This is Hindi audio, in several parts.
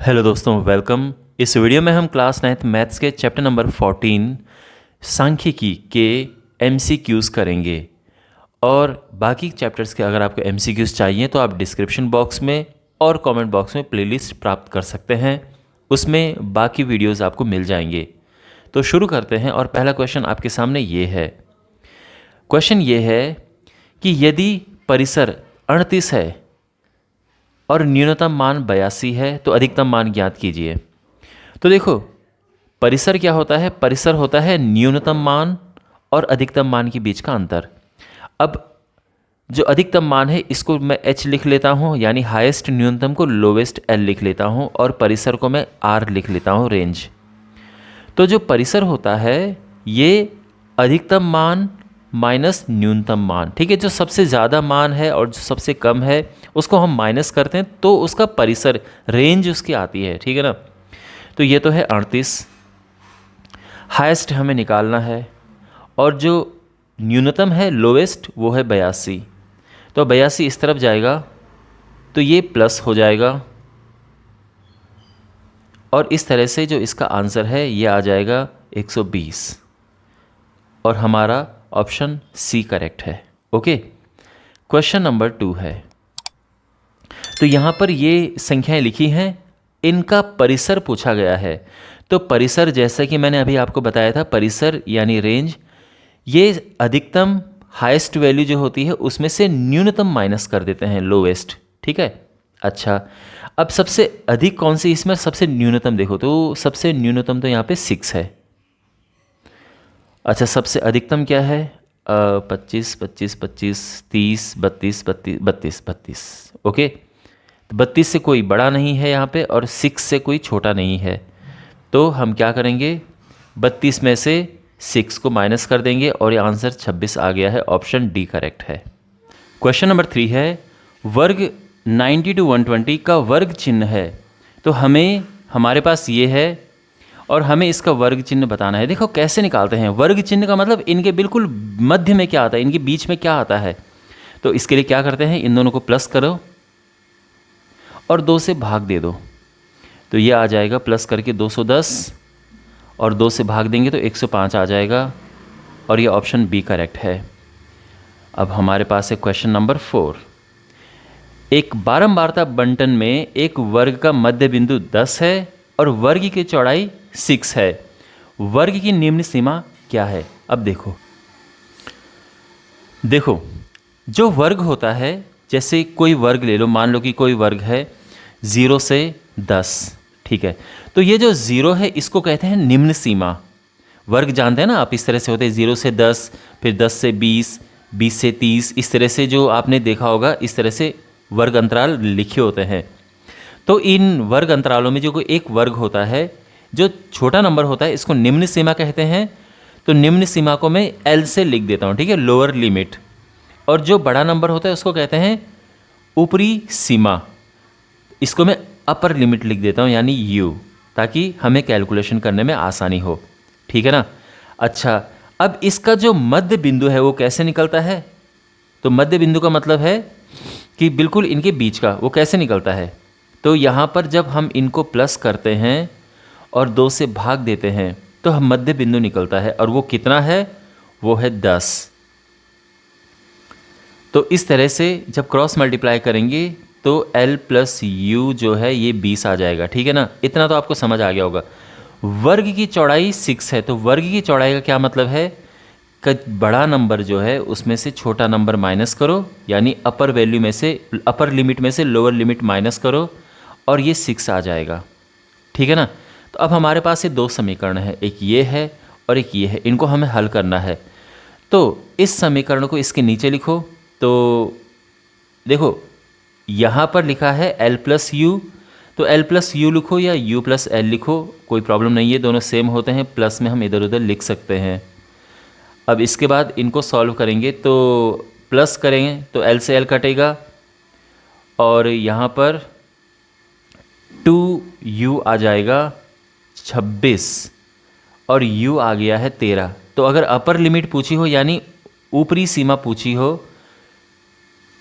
हेलो दोस्तों, वेलकम। इस वीडियो में हम क्लास 9th मैथ्स के चैप्टर नंबर 14 सांख्यिकी के एमसीक्यूज़ करेंगे। और बाकी चैप्टर्स के अगर आपको एमसीक्यूज़ चाहिए तो आप डिस्क्रिप्शन बॉक्स में और कमेंट बॉक्स में प्लेलिस्ट प्राप्त कर सकते हैं, उसमें बाकी वीडियोस आपको मिल जाएंगे। तो शुरू करते हैं और पहला क्वेश्चन आपके सामने ये है। क्वेश्चन ये है कि यदि परिसर 38 है और न्यूनतम मान 82 है तो अधिकतम मान ज्ञात कीजिए। तो देखो, परिसर क्या होता है? परिसर होता है न्यूनतम मान और अधिकतम मान के बीच का अंतर। अब जो अधिकतम मान है इसको मैं h लिख लेता हूँ, यानी हाईएस्ट न्यूनतम को लोवेस्ट l लिख लेता हूँ, और परिसर को मैं r लिख लेता हूँ, रेंज। तो जो परिसर होता है ये अधिकतम मान माइनस न्यूनतम मान, ठीक है। जो सबसे ज़्यादा मान है और जो सबसे कम है उसको हम माइनस करते हैं तो उसका परिसर, रेंज उसकी आती है, ठीक है ना। तो ये तो है 38, हाईएस्ट हमें निकालना है, और जो न्यूनतम है लोवेस्ट वो है 82। तो 82 इस तरफ जाएगा तो ये प्लस हो जाएगा, और इस तरह से जो इसका आंसर है ये आ जाएगा 120, और हमारा ऑप्शन सी करेक्ट है। ओके, क्वेश्चन नंबर 2 है। तो यहाँ पर ये संख्याएं लिखी हैं, इनका परिसर पूछा गया है। तो परिसर, जैसा कि मैंने अभी आपको बताया था, परिसर यानी रेंज, ये अधिकतम हाईएस्ट वैल्यू जो होती है उसमें से न्यूनतम माइनस कर देते हैं, लोवेस्ट, ठीक है। अच्छा, अब सबसे अधिक कौन सी, इसमें सबसे न्यूनतम देखो तो सबसे न्यूनतम तो यहाँ पे 6 है। अच्छा, सबसे अधिकतम क्या है? 25, 25, 25, 30, 32, 32, 32, 32। ओके, तो 32 से कोई बड़ा नहीं है यहाँ पे, और 6 से कोई छोटा नहीं है। तो हम क्या करेंगे, 32 में से 6 को माइनस कर देंगे और ये आंसर 26 आ गया है। ऑप्शन डी करेक्ट है। क्वेश्चन नंबर 3 है, वर्ग 90 to 120 का वर्ग चिन्ह है। तो हमारे पास ये है और हमें इसका वर्ग चिन्ह बताना है। देखो कैसे निकालते हैं वर्ग चिन्ह का, मतलब इनके बिल्कुल मध्य में क्या आता है, इनके बीच में क्या आता है। तो इसके लिए क्या करते हैं, इन दोनों को प्लस करो और 2 से भाग दे दो, तो ये आ जाएगा प्लस करके 210, और 2 से भाग देंगे तो 105 आ जाएगा, और ये ऑप्शन बी करेक्ट है। अब हमारे पास है क्वेश्चन नंबर 4। एक बारंबारता बंटन में एक वर्ग का मध्य बिंदु 10 है और वर्ग की चौड़ाई 6 है। वर्ग की निम्न सीमा क्या है? अब देखो जो वर्ग होता है, जैसे कोई वर्ग ले लो, मान लो कि कोई वर्ग है 0 से 10, ठीक है। तो ये जो 0 है इसको कहते हैं निम्न सीमा। वर्ग जानते हैं ना आप, इस तरह से होते हैं 0 से 10, फिर 10 से 20, 20 से 30, इस तरह से जो आपने देखा होगा, इस तरह से वर्ग अंतराल लिखे होते हैं। तो इन वर्ग अंतरालों में जो कोई एक वर्ग होता है, जो छोटा नंबर होता है, इसको निम्न सीमा कहते हैं। तो निम्न सीमा को मैं एल से लिख देता हूँ, ठीक है, लोअर लिमिट। और जो बड़ा नंबर होता है उसको कहते हैं ऊपरी सीमा, इसको मैं अपर लिमिट लिख देता हूँ, यानी यू, ताकि हमें कैलकुलेशन करने में आसानी हो, ठीक है ना। अच्छा, अब इसका जो मध्य बिंदु है वो कैसे निकलता है? तो मध्य बिंदु का मतलब है कि बिल्कुल इनके बीच का, वो कैसे निकलता है? तो यहाँ पर जब हम इनको प्लस करते हैं और 2 से भाग देते हैं तो हम मध्य बिंदु निकलता है, और वो कितना है? वो है 10। तो इस तरह से जब क्रॉस मल्टीप्लाई करेंगे तो L प्लस यू जो है ये 20 आ जाएगा, ठीक है ना। इतना तो आपको समझ आ गया होगा। वर्ग की चौड़ाई 6 है, तो वर्ग की चौड़ाई का क्या मतलब है कि बड़ा नंबर जो है उसमें से छोटा नंबर माइनस करो, यानी अपर वैल्यू में से, अपर लिमिट में से लोअर लिमिट माइनस करो, और ये 6 आ जाएगा, ठीक है ना। तो अब हमारे पास ये 2 समीकरण है, एक ये है और एक ये है, इनको हमें हल करना है। तो इस समीकरण को इसके नीचे लिखो। तो देखो यहाँ पर लिखा है L प्लस यू, तो L प्लस यू लिखो या U प्लस L लिखो, कोई प्रॉब्लम नहीं है, दोनों सेम होते हैं, प्लस में हम इधर उधर लिख सकते हैं। अब इसके बाद इनको सॉल्व करेंगे, तो प्लस करेंगे तो L से L कटेगा, और यहाँ पर 2U आ जाएगा 26, और U आ गया है 13। तो अगर अपर लिमिट पूछी हो, यानी ऊपरी सीमा पूछी हो,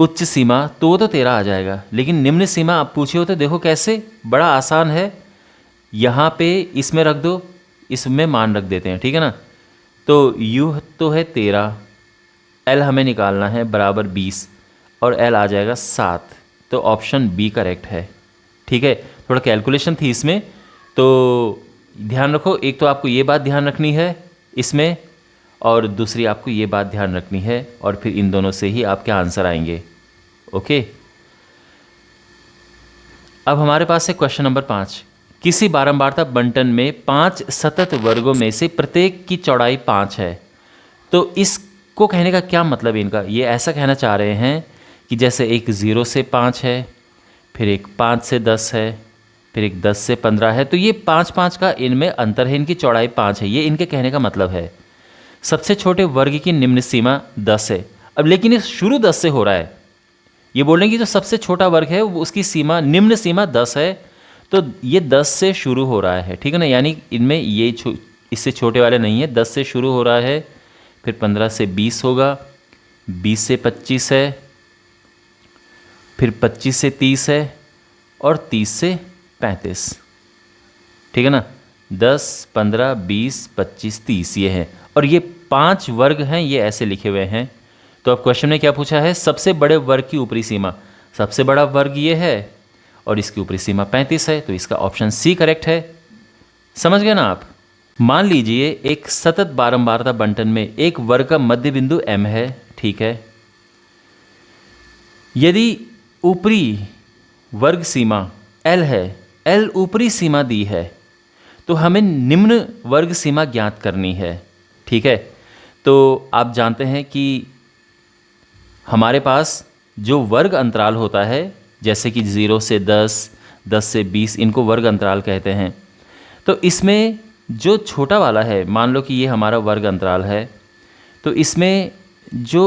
उच्च सीमा तो वो तो 13 आ जाएगा, लेकिन निम्न सीमा आप पूछे हो तो देखो कैसे, बड़ा आसान है। यहाँ पे इसमें रख दो, इसमें मान रख देते हैं, ठीक है ना। तो u तो है 13, l हमें निकालना है बराबर 20 और l आ जाएगा 7। तो ऑप्शन बी करेक्ट है, ठीक है। थोड़ा कैलकुलेशन थी इसमें, तो ध्यान रखो, एक तो आपको ये बात ध्यान रखनी है इसमें, और दूसरी आपको ये बात ध्यान रखनी है, और फिर इन दोनों से ही आपके आंसर आएंगे। ओके, अब हमारे पास है क्वेश्चन नंबर 5। किसी बारंबारता बंटन में 5 सतत वर्गों में से प्रत्येक की चौड़ाई 5 है। तो इसको कहने का क्या मतलब है इनका, ये ऐसा कहना चाह रहे हैं कि जैसे एक 0 से 5 है, फिर एक 5 से 10 है, फिर एक 10 से 15 है, तो ये 5-5 का इनमें अंतर है, इनकी चौड़ाई 5 है, ये इनके कहने का मतलब है। सबसे छोटे वर्ग की निम्न सीमा 10 है। अब लेकिन ये शुरू 10 से हो रहा है, ये बोल रहे हैं कि जो सबसे छोटा वर्ग है वो उसकी सीमा, निम्न सीमा 10 है, तो ये 10 से शुरू हो रहा है, ठीक है ना। यानी इनमें ये इससे छोटे वाले नहीं है, 10 से शुरू हो रहा है, फिर 15 से 20 होगा, 20 से 25 है, फिर 25 से 30 है, और 30 से 35, ठीक है ना। 10, 15, 20, 25, 30 ये है, और ये 5 वर्ग हैं, ये ऐसे लिखे हुए हैं। तो अब क्वेश्चन में क्या पूछा है, सबसे बड़े वर्ग की ऊपरी सीमा, सबसे बड़ा वर्ग ये है और इसकी ऊपरी सीमा 35 है, तो इसका ऑप्शन सी करेक्ट है। समझ गए ना आप। मान लीजिए एक सतत बारंबारता बंटन में एक वर्ग का मध्य बिंदु m है, ठीक है। यदि ऊपरी वर्ग सीमा l है, l ऊपरी सीमा दी है, तो हमें निम्न वर्ग सीमा ज्ञात करनी है, ठीक है। तो आप जानते हैं कि हमारे पास जो वर्ग अंतराल होता है, जैसे कि 0 से 10, 10 से 20, इनको वर्ग अंतराल कहते हैं। तो इसमें जो छोटा वाला है, मान लो कि ये हमारा वर्ग अंतराल है, तो इसमें जो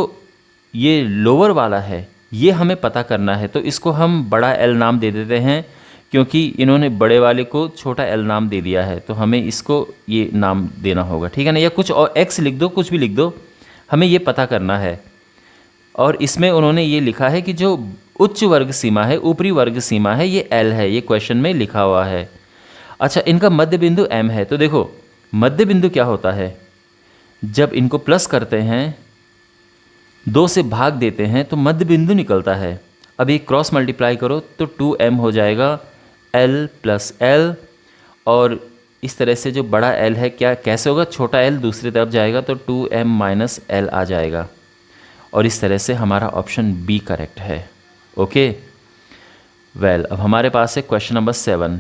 ये लोअर वाला है ये हमें पता करना है, तो इसको हम बड़ा L नाम दे देते हैं, क्योंकि इन्होंने बड़े वाले को छोटा L नाम दे दिया है, तो हमें इसको ये नाम देना होगा, ठीक है ना। या कुछ और X लिख दो, कुछ भी लिख दो, हमें ये पता करना है। और इसमें उन्होंने ये लिखा है कि जो उच्च वर्ग सीमा है, ऊपरी वर्ग सीमा है, ये L है, ये क्वेश्चन में लिखा हुआ है। अच्छा, इनका मध्य बिंदु M है, तो देखो मध्य बिंदु क्या होता है, जब इनको प्लस करते हैं, 2 से भाग देते हैं, तो मध्य बिंदु निकलता है। अब ये क्रॉस मल्टीप्लाई करो तो 2m हो जाएगा, L प्लस L, और इस तरह से जो बड़ा L है, क्या कैसे होगा, छोटा L दूसरी तरफ जाएगा तो 2m माइनस L आ जाएगा, और इस तरह से हमारा ऑप्शन बी करेक्ट है। ओके वेल, अब हमारे पास है क्वेश्चन नंबर 7।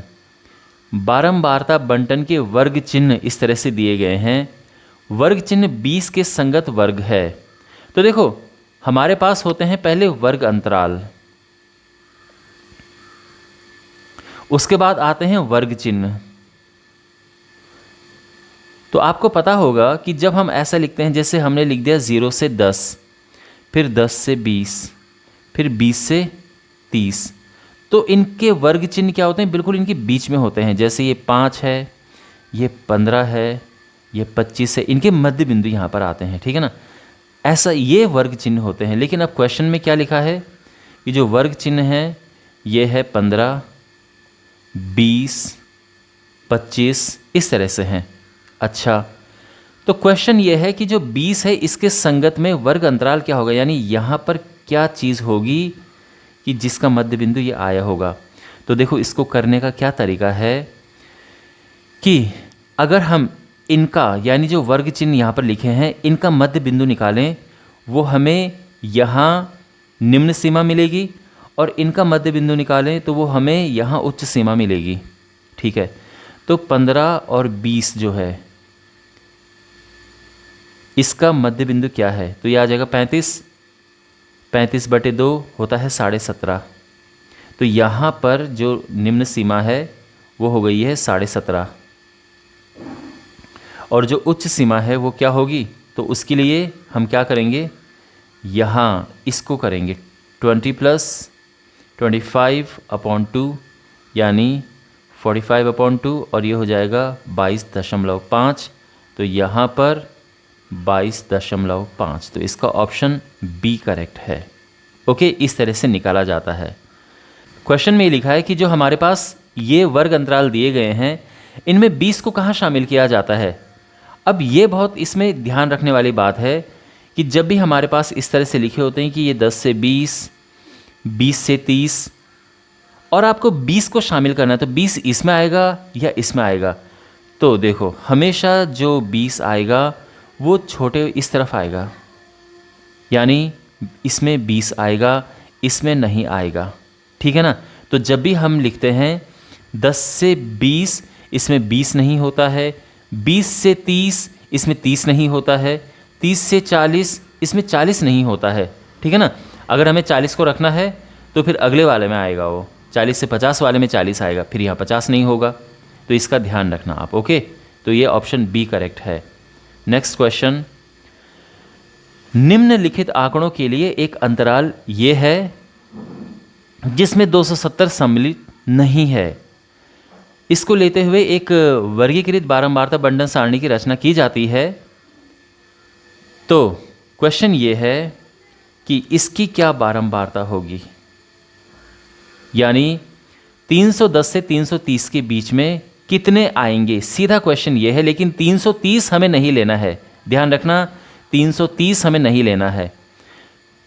बारंबारता बंटन के वर्ग चिन्ह इस तरह से दिए गए हैं, वर्ग चिन्ह 20 के संगत वर्ग है। तो देखो हमारे पास होते हैं पहले वर्ग अंतराल, उसके बाद आते हैं वर्ग चिन्ह। तो आपको पता होगा कि जब हम ऐसा लिखते हैं, जैसे हमने लिख दिया 0 से 10, फिर 10 से 20, फिर 20 से 30, तो इनके वर्ग चिन्ह क्या होते हैं, बिल्कुल इनके बीच में होते हैं। जैसे ये 5 है, ये 15 है, ये 25 है, इनके मध्य बिंदु यहाँ पर आते हैं, ठीक है ना। ऐसा ये वर्ग चिन्ह होते हैं। लेकिन अब क्वेश्चन में क्या लिखा है कि जो वर्ग चिन्ह है ये है 15, 20, 25, इस तरह से हैं। अच्छा, तो क्वेश्चन ये है कि जो 20 है इसके संगत में वर्ग अंतराल क्या होगा, यानी यहाँ पर क्या चीज़ होगी कि जिसका मध्य बिंदु ये आया होगा। तो देखो इसको करने का क्या तरीका है कि अगर हम इनका, यानी जो वर्ग चिन्ह यहाँ पर लिखे हैं, इनका मध्य बिंदु निकालें, वो हमें यहाँ निम्न सीमा मिलेगी, और इनका मध्य बिंदु निकालें तो वो हमें यहाँ उच्च सीमा मिलेगी, ठीक है। तो 15 और 20 जो है इसका मध्य बिंदु क्या है, तो ये आ जाएगा 35, 35/2 होता है 17.5। तो यहाँ पर जो निम्न सीमा है वो हो गई है 17.5, और जो उच्च सीमा है वो क्या होगी, तो उसके लिए हम क्या करेंगे, यहाँ इसको करेंगे 20 + 25/2 यानी 45/2, और ये हो जाएगा 22.5। तो यहाँ पर 22.5, तो इसका ऑप्शन बी करेक्ट है। ओके, इस तरह से निकाला जाता है। क्वेश्चन में ये लिखा है कि जो हमारे पास ये वर्ग अंतराल दिए गए हैं, इनमें 20 को कहाँ शामिल किया जाता है। अब ये बहुत इसमें ध्यान रखने वाली बात है कि जब भी हमारे पास इस तरह से लिखे होते हैं कि ये 10 से 20, 20 से 30 और आपको 20 को शामिल करना है, तो 20 इसमें आएगा या इसमें आएगा। तो देखो, हमेशा जो 20 आएगा वो छोटे इस तरफ आएगा, यानी इसमें 20 आएगा, इसमें नहीं आएगा, ठीक है ना। तो जब भी हम लिखते हैं 10 से 20, इसमें 20 नहीं होता है, 20 से 30, इसमें 30 नहीं होता है, 30 से 40, इसमें 40 नहीं होता है, ठीक है ना। अगर हमें 40 को रखना है तो फिर अगले वाले में आएगा वो 40 से 50 वाले में 40 आएगा, फिर यहाँ 50 नहीं होगा। तो इसका ध्यान रखना आप, ओके। तो ये ऑप्शन बी करेक्ट है। नेक्स्ट क्वेश्चन, निम्नलिखित आंकड़ों के लिए एक अंतराल ये है जिसमें 270 सम्मिलित नहीं है। इसको लेते हुए एक वर्गीकृत बारंबारता बंटन सारणी की रचना की जाती है। तो क्वेश्चन ये है कि इसकी क्या बारंबारता होगी, यानी 310 से 330 के बीच में कितने आएंगे, सीधा क्वेश्चन ये है। लेकिन 330 हमें नहीं लेना है, ध्यान रखना, 330 हमें नहीं लेना है।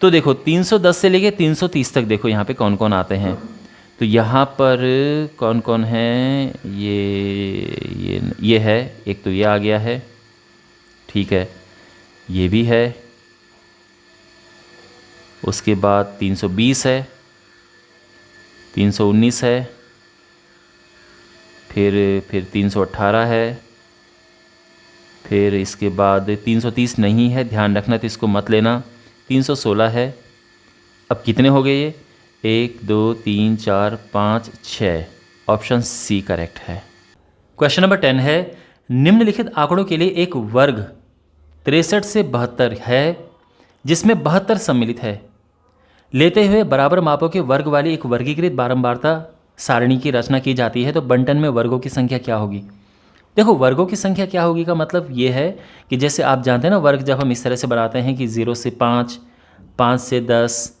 तो देखो 310 से लेके 330 तक देखो यहाँ पे कौन कौन आते हैं। तो यहाँ पर कौन कौन है, ये है, एक तो ये आ गया है, ठीक है, ये भी है, उसके बाद 320 है, 319 है, फिर 318 है, फिर इसके बाद 330 नहीं है, ध्यान रखना, तो इसको मत लेना, 316 है। अब कितने हो गए ये, 1 2 3 4 5 6, ऑप्शन सी करेक्ट है। क्वेश्चन नंबर 10 है, निम्नलिखित आंकड़ों के लिए एक वर्ग 63 से 72 है जिसमें 72 सम्मिलित है। लेते हुए बराबर मापों के वर्ग वाली एक वर्गीकृत बारंबारता सारणी की रचना की जाती है, तो बंटन में वर्गों की संख्या क्या होगी। देखो, वर्गों की संख्या क्या होगी का मतलब ये है कि जैसे आप जानते हैं ना, वर्ग जब हम इस तरह से बनाते हैं कि 0 से 5, 5 से 10,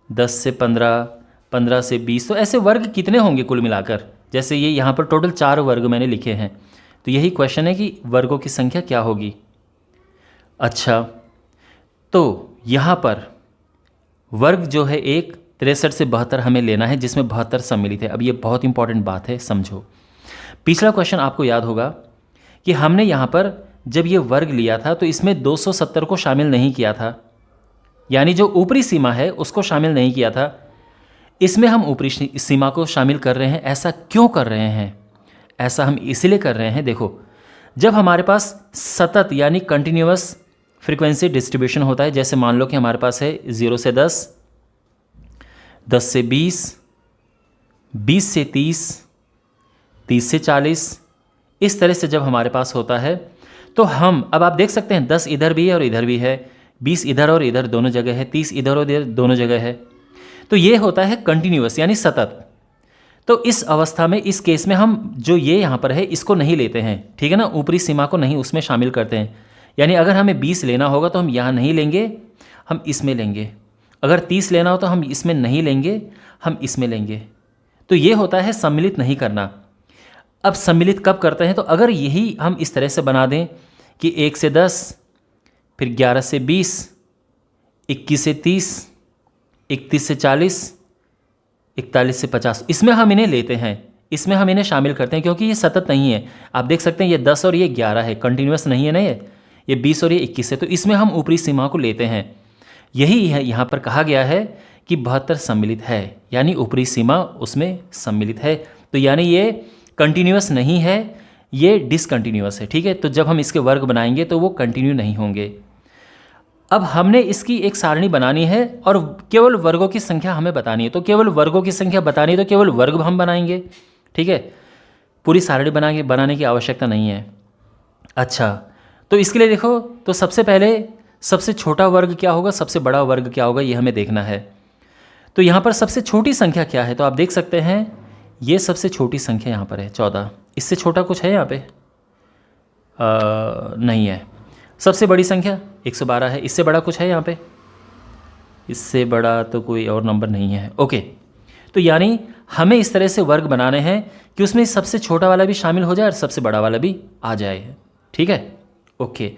10 से 15, 15 से 20, तो ऐसे वर्ग कितने होंगे कुल मिलाकर। जैसे ये यहाँ पर टोटल 4 वर्ग मैंने लिखे हैं, तो यही क्वेश्चन है कि वर्गों की संख्या क्या होगी। अच्छा, तो यहाँ पर वर्ग जो है एक 63 से 72 हमें लेना है जिसमें 72 सम्मिलित है। अब ये बहुत इंपॉर्टेंट बात है, समझो। पिछला क्वेश्चन आपको याद होगा कि हमने यहाँ पर जब ये वर्ग लिया था तो इसमें 270 को शामिल नहीं किया था, यानी जो ऊपरी सीमा है उसको शामिल नहीं किया था। इसमें हम ऊपरी सीमा को शामिल कर रहे हैं। ऐसा क्यों कर रहे हैं? ऐसा हम इसलिए कर रहे हैं, देखो, जब हमारे पास सतत यानी कंटिन्यूअस फ्रीक्वेंसी डिस्ट्रीब्यूशन होता है, जैसे मान लो कि हमारे पास है 0 से 10, 10 से 20, 20 से 30, 30 से 40, इस तरह से जब हमारे पास होता है तो हम, अब आप देख सकते हैं 10 इधर भी है और इधर भी है, 20 इधर और इधर दोनों जगह है, 30 इधर और इधर दोनों जगह है। तो ये होता है कंटिन्यूअस यानी सतत। तो इस अवस्था में, इस केस में हम जो ये यहाँ पर है इसको नहीं लेते हैं, ठीक है ना, ऊपरी सीमा को नहीं उसमें शामिल करते हैं। यानी अगर हमें 20 लेना होगा तो हम यहाँ नहीं लेंगे, हम इसमें लेंगे। अगर 30 लेना हो तो हम इसमें नहीं लेंगे, हम इसमें लेंगे। तो ये होता है सम्मिलित नहीं करना। अब सम्मिलित कब करते हैं? तो अगर यही हम इस तरह से बना दें कि 1 से 10, फिर 11 से 20, 21 से 30, 31 से 40, 41 से 50, इसमें हम इन्हें लेते हैं, इसमें हम इन्हें शामिल करते हैं, क्योंकि ये सतत नहीं है। आप देख सकते हैं ये 10 और ये 11 है, कंटिन्यूअस नहीं है ना, ये 20 और ये 21 है, तो इसमें हम ऊपरी सीमा को लेते हैं। यही है यहाँ पर कहा गया है कि 72 सम्मिलित है, यानी ऊपरी सीमा उसमें सम्मिलित है। तो यानी ये कंटिन्यूअस नहीं है, ये डिसकंटिन्यूअस है, ठीक है। तो जब हम इसके वर्ग बनाएंगे तो वो कंटिन्यू नहीं होंगे। अब हमने इसकी एक सारणी बनानी है और केवल वर्गों की संख्या हमें बतानी है। तो केवल वर्गों की संख्या बतानी है तो केवल वर्ग हम बनाएंगे, ठीक है, पूरी सारणी बनाने की आवश्यकता नहीं है। अच्छा, तो इसके लिए देखो, तो सबसे पहले सबसे छोटा वर्ग क्या होगा, सबसे बड़ा वर्ग क्या होगा, ये हमें देखना है। तो यहाँ पर सबसे छोटी संख्या क्या है? तो आप देख सकते हैं ये सबसे छोटी संख्या यहाँ पर है 14। इससे छोटा कुछ है यहाँ पे? नहीं है। सबसे बड़ी संख्या 112 है। इससे बड़ा कुछ है यहाँ पे? इससे बड़ा तो कोई और नंबर नहीं है। ओके, तो यानी हमें इस तरह से वर्ग बनाने हैं कि उसमें सबसे छोटा वाला भी शामिल हो जाए और सबसे बड़ा वाला भी आ जाए। ठीक है, ओके।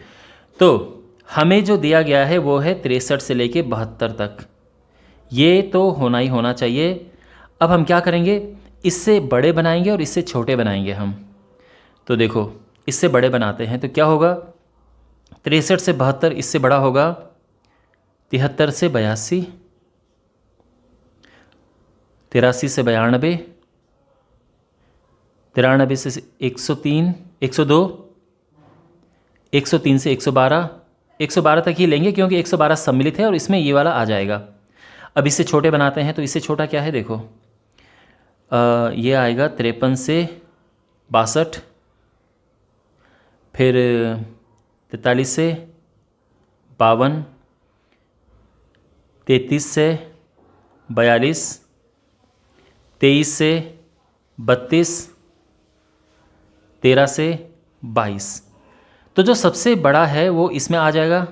तो हमें जो दिया गया है वो है 63 से लेके 72 तक, ये तो होना ही होना चाहिए। अब हम क्या करेंगे, इससे बड़े बनाएंगे और इससे छोटे बनाएंगे हम। तो देखो, इससे बड़े बनाते हैं तो क्या होगा, 63 से 72, इससे बड़ा होगा 73 से 82, 83 से 92, 93 से 103, 102, 103 से 112, 112 तक ही लेंगे क्योंकि 112 सम्मिलित है और इसमें ये वाला आ जाएगा। अब इससे छोटे बनाते हैं तो इससे छोटा क्या है, देखो ये आएगा 53 से 62, फिर 43 से 52, 33 से 42, 23 से 32, 13 से 22। तो जो सबसे बड़ा है वो इसमें आ जाएगा,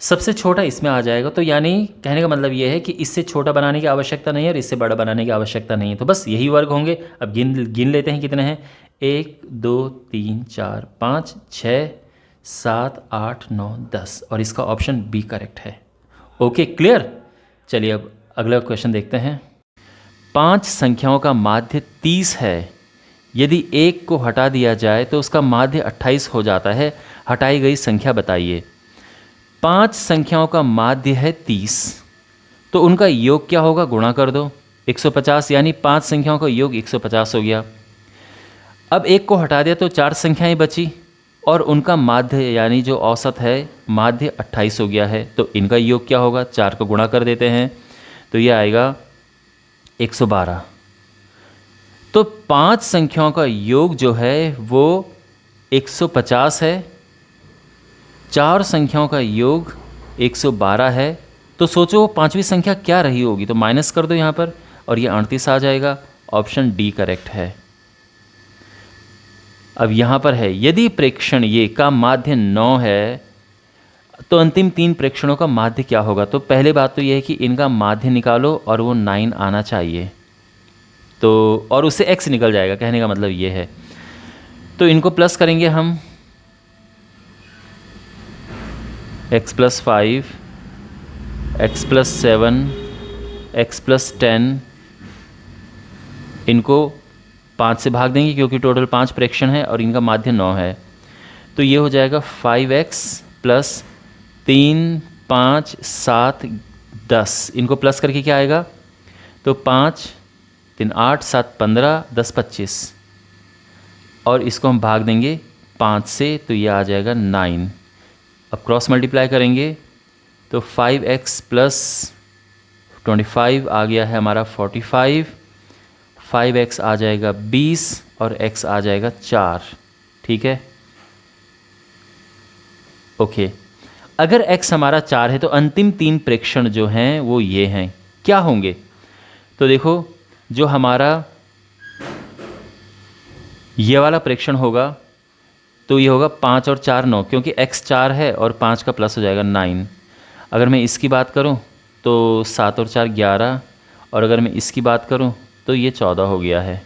सबसे छोटा इसमें आ जाएगा। तो यानी कहने का मतलब ये है कि इससे छोटा बनाने की आवश्यकता नहीं है और इससे बड़ा बनाने की आवश्यकता नहीं है। तो बस यही वर्ग होंगे। अब गिन लेते हैं कितने हैं, 1 2 3 4 5 6 7 8 9 10 और इसका ऑप्शन बी करेक्ट है। Okay, clear. चलिए अब अगला क्वेश्चन देखते हैं। 5 संख्याओं का माध्य 30 है। यदि 1 को हटा दिया जाए तो उसका माध्य 28 हो जाता है। हटाई गई संख्या बताइए। 5 संख्याओं का माध्य है 30, तो उनका योग क्या होगा, गुणा कर दो 150, यानी 5 संख्याओं का योग 150 हो गया। अब 1 को हटा दिया तो 4 संख्याएं बची और उनका माध्य यानी जो औसत है माध्य 28 हो गया है। तो इनका योग क्या होगा, 4 को गुणा कर देते हैं तो ये आएगा 112। तो 5 संख्याओं का योग जो है वो 150 है, 4 संख्याओं का योग 112 है। तो सोचो पांचवी संख्या क्या रही होगी, तो माइनस कर दो यहाँ पर और ये 38 आ जाएगा। ऑप्शन डी करेक्ट है। अब यहाँ पर है, यदि प्रेक्षण ये का माध्य 9 है तो अंतिम 3 प्रेक्षणों का माध्य क्या होगा। तो पहले बात तो ये है कि इनका माध्य निकालो और वो 9 आना चाहिए, तो और उससे x निकल जाएगा, कहने का मतलब ये है। तो इनको प्लस करेंगे हम, x + 5, x + 7, x + 10, इनको 5 से भाग देंगे क्योंकि टोटल 5 प्रेक्षण है और इनका माध्य 9 है। तो ये हो जाएगा 5x + 3 5 7 10, इनको प्लस करके क्या आएगा, तो 5 3 8 7 15 10 25 और इसको हम भाग देंगे 5 से तो ये आ जाएगा 9। अब क्रॉस मल्टीप्लाई करेंगे तो 5x + 25 आ गया है हमारा 45, 5x आ जाएगा 20 और x आ जाएगा 4। ठीक है, ओके। अगर x हमारा 4 है तो अंतिम 3 प्रेक्षण जो हैं वो ये हैं, क्या होंगे। तो देखो, जो हमारा ये वाला प्रेक्षण होगा तो ये होगा 5 और 4 9, क्योंकि x 4 है और 5 का प्लस हो जाएगा 9। अगर मैं इसकी बात करूं तो 7 और 4 11 और अगर मैं इसकी बात करूं तो ये 14 हो गया है।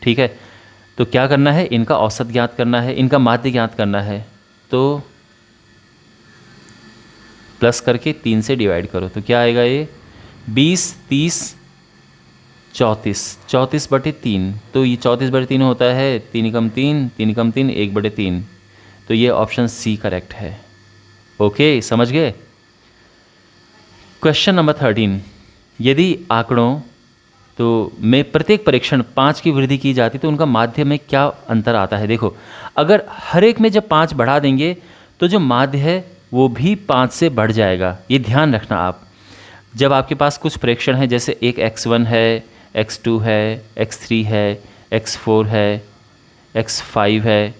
ठीक है, तो क्या करना है, इनका औसत ज्ञात करना है, इनका माध्य ज्ञात करना है। तो प्लस करके 3 से डिवाइड करो तो क्या आएगा, ये 20 30 34, 34/3। तो ये 34/3 होता है, 3 × 3 3 × 3 1/3। तो ये ऑप्शन सी करेक्ट है। ओके, समझ गए। क्वेश्चन नंबर 13, यदि आंकड़ों तो में प्रत्येक परीक्षण 5 की वृद्धि की जाती तो उनका माध्य में क्या अंतर आता है। देखो, अगर हर एक में जब 5 बढ़ा देंगे तो जो माध्य है वो भी 5 से बढ़ जाएगा। ये ध्यान रखना आप, जब आपके पास कुछ प्रेक्षण है, जैसे एक x1 है, x2 है, x3 है, x4 है, x5 है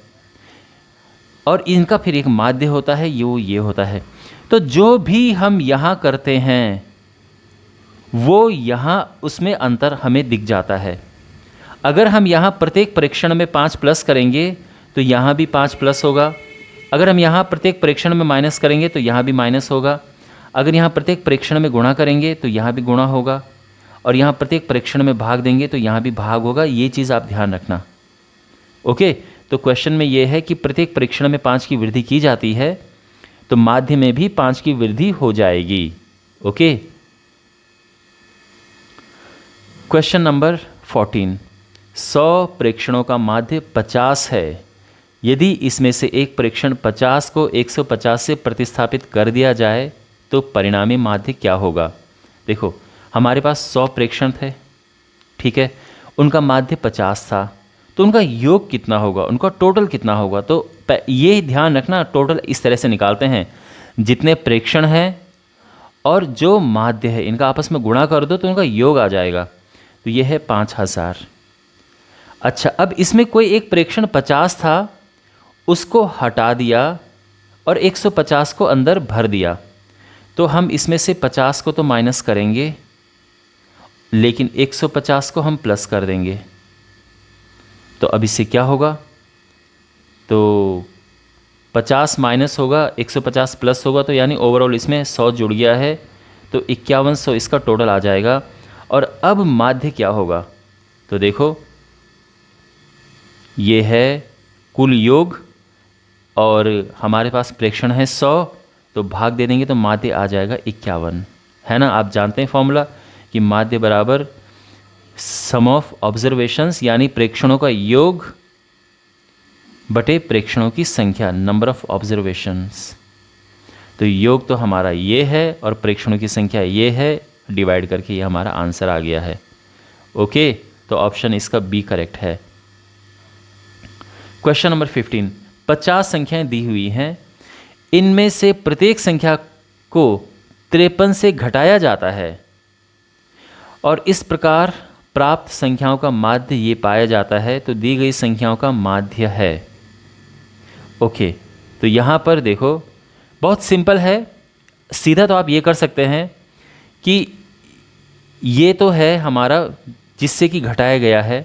और इनका फिर एक माध्य होता है, ये होता है। तो जो भी हम यहाँ करते हैं वो यहाँ उसमें अंतर हमें दिख जाता है। अगर हम यहाँ प्रत्येक परीक्षण में 5 प्लस करेंगे तो यहाँ भी 5 प्लस होगा। अगर हम यहाँ प्रत्येक परीक्षण में माइनस करेंगे तो यहाँ भी माइनस होगा। अगर यहाँ प्रत्येक प्रेक्षण में गुणा करेंगे तो यहाँ भी गुणा होगा, और यहाँ प्रत्येक प्रेक्षण में भाग देंगे तो यहाँ भी भाग होगा। ये चीज़ आप ध्यान रखना। ओके, तो क्वेश्चन में ये है कि प्रत्येक प्रेक्षण में 5 की वृद्धि की जाती है, तो माध्य में भी 5 की वृद्धि हो जाएगी। ओके, क्वेश्चन नंबर 14, 100 प्रेक्षणों का माध्य 50 है। यदि इसमें से एक प्रेक्षण 50 को 150 से प्रतिस्थापित कर दिया जाए तो परिणामी माध्य क्या होगा। देखो, हमारे पास 100 प्रेक्षण थे, ठीक है, उनका माध्य 50 था, तो उनका योग कितना होगा, उनका टोटल कितना होगा। तो ये ध्यान रखना, टोटल इस तरह से निकालते हैं, जितने प्रेक्षण हैं और जो माध्य है इनका आपस में गुणा कर दो तो उनका योग आ जाएगा। तो ये है 5000। अच्छा, अब इसमें कोई एक प्रेक्षण 50 था, उसको हटा दिया और 150 को अंदर भर दिया, तो हम इसमें से 50 को तो माइनस करेंगे, लेकिन 150 को हम प्लस कर देंगे। तो अब इससे क्या होगा, तो 50 माइनस होगा, 150 प्लस होगा, तो यानी ओवरऑल इसमें 100 जुड़ गया है, तो 5100 इसका टोटल आ जाएगा। और अब माध्य क्या होगा, तो देखो ये है कुल योग और हमारे पास प्रेक्षण है 100, तो भाग दे देंगे तो माध्य आ जाएगा 51, है ना। आप जानते हैं फॉर्मूला कि माध्य बराबर सम ऑफ ऑब्जर्वेशंस, यानी प्रेक्षणों का योग बटे प्रेक्षणों की संख्या, नंबर ऑफ ऑब्जर्वेशंस। तो योग तो हमारा ये है और प्रेक्षणों की संख्या ये है, डिवाइड करके ये हमारा आंसर आ गया है। ओके, तो ऑप्शन इसका बी करेक्ट है। क्वेश्चन नंबर 15, 50 संख्याएं दी हुई हैं, इनमें से प्रत्येक संख्या को 53 से घटाया जाता है और इस प्रकार प्राप्त संख्याओं का माध्य ये पाया जाता है, तो दी गई संख्याओं का माध्य है। ओके, तो यहाँ पर देखो बहुत सिंपल है, सीधा तो आप ये कर सकते हैं कि ये तो है हमारा जिससे कि घटाया गया है,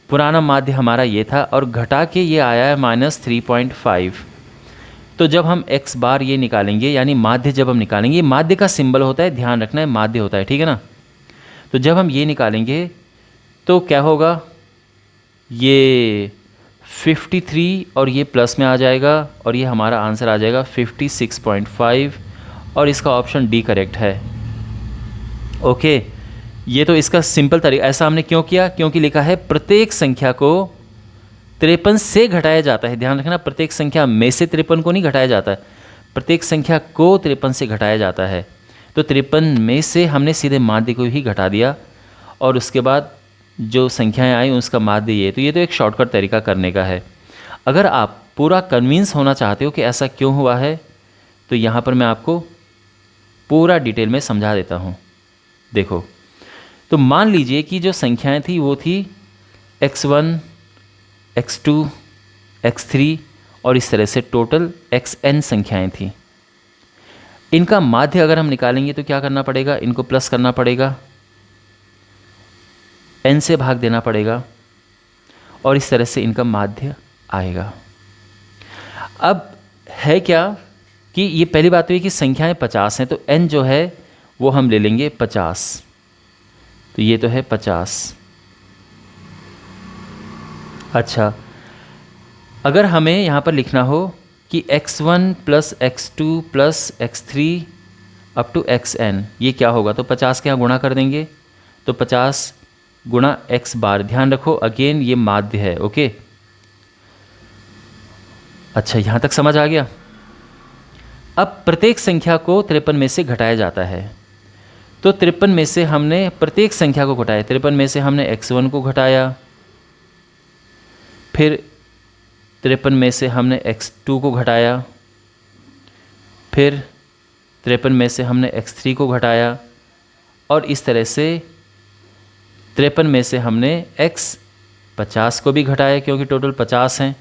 पुराना माध्य हमारा ये था और घटा के ये आया है -3.5। तो जब हम x बार ये निकालेंगे, यानी माध्य जब हम निकालेंगे, ये माध्य का सिंबल होता है, ध्यान रखना है माध्य होता है, ठीक है ना। तो जब हम ये निकालेंगे तो क्या होगा, ये 53 और ये प्लस में आ जाएगा और ये हमारा आंसर आ जाएगा 56.5 और इसका ऑप्शन डी करेक्ट है। ओके, ये तो इसका सिंपल तरीका। ऐसा हमने क्यों किया, क्योंकि लिखा है प्रत्येक संख्या को 53 से घटाया जाता है। ध्यान रखना, प्रत्येक संख्या में से 53 को नहीं घटाया जाता है, प्रत्येक संख्या को 53 से घटाया जाता है। तो 53 में से हमने सीधे माध्य को ही घटा दिया और उसके बाद जो संख्याएं आई उसका माध्य ये। तो ये तो एक शॉर्टकट तरीका करने का है। अगर आप पूरा कन्विंस होना चाहते हो कि ऐसा क्यों हुआ है, तो यहाँ पर मैं आपको पूरा डिटेल में समझा देता हूँ। देखो, तो मान लीजिए कि जो संख्याएं थी वो थी x1, x2, x3 और इस तरह से टोटल xn संख्याएं थी। इनका माध्य अगर हम निकालेंगे तो क्या करना पड़ेगा, इनको प्लस करना पड़ेगा, n से भाग देना पड़ेगा और इस तरह से इनका माध्य आएगा। अब है क्या कि ये पहली बात तो ये कि संख्याएं 50 हैं, तो n जो है वो हम ले लेंगे 50, तो ये तो है 50। अच्छा, अगर हमें यहाँ पर लिखना हो कि x1 plus x2 plus x3 up to xn, ये क्या होगा, तो 50 के यहाँ गुणा कर देंगे, तो 50 गुणा x बार। ध्यान रखो अगेन ये माध्य है। ओके, अच्छा यहाँ तक समझ आ गया। अब प्रत्येक संख्या को 53 में से घटाया जाता है, तो 53 में से हमने प्रत्येक संख्या को घटाया। 53 में से हमने x1 को घटाया, फिर 53 में से हमने x2 को घटाया, फिर 53 में से हमने x3 को घटाया और इस तरह से 53 में से हमने x50 को भी घटाया, क्योंकि टोटल 50 हैं।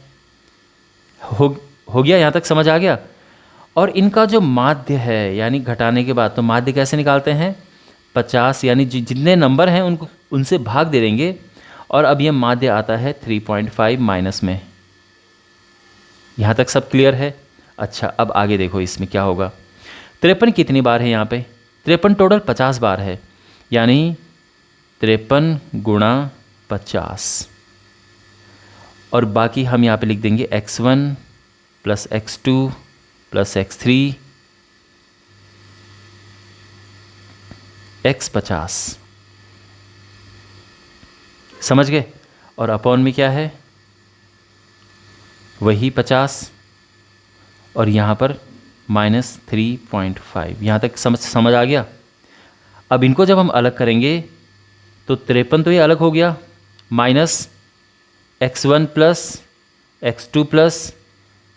हो गया, यहाँ तक समझ आ गया। और इनका जो माध्य है, यानी घटाने के बाद, तो माध्य कैसे निकालते हैं, 50 यानी जितने नंबर हैं उनको उनसे भाग दे देंगे और अब ये माध्य आता है 3.5 माइनस में। यहाँ तक सब क्लियर है। अच्छा, अब आगे देखो इसमें क्या होगा। 53 कितनी बार है यहाँ पे? 53 टोटल 50 बार है, यानी 53 गुणा 50, और बाकी हम यहाँ पे लिख देंगे x1 plus x2 plus x3 x50। समझ गए? और अपॉन में क्या है? वही 50, और यहाँ पर -3.5। यहाँ तक समझ आ गया? अब इनको जब हम अलग करेंगे तो 53 तो ये अलग हो गया, minus x1 plus x2 plus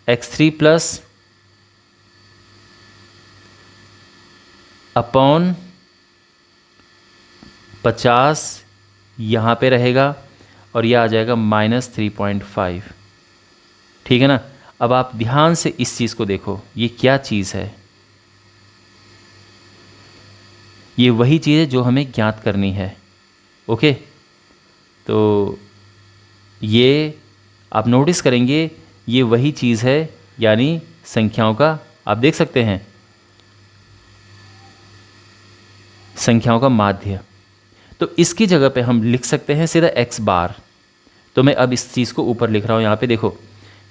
x3 plus upon 50 यहाँ पे रहेगा, और यह आ जाएगा -3.5। ठीक है ना? अब आप ध्यान से इस चीज़ को देखो, ये क्या चीज़ है? ये वही चीज़ है जो हमें ज्ञात करनी है। ओके, तो ये आप नोटिस करेंगे, ये वही चीज़ है, यानी संख्याओं का, आप देख सकते हैं, संख्याओं का माध्य। तो इसकी जगह पे हम लिख सकते हैं सीधा x बार। तो मैं अब इस चीज़ को ऊपर लिख रहा हूँ, यहाँ पे देखो,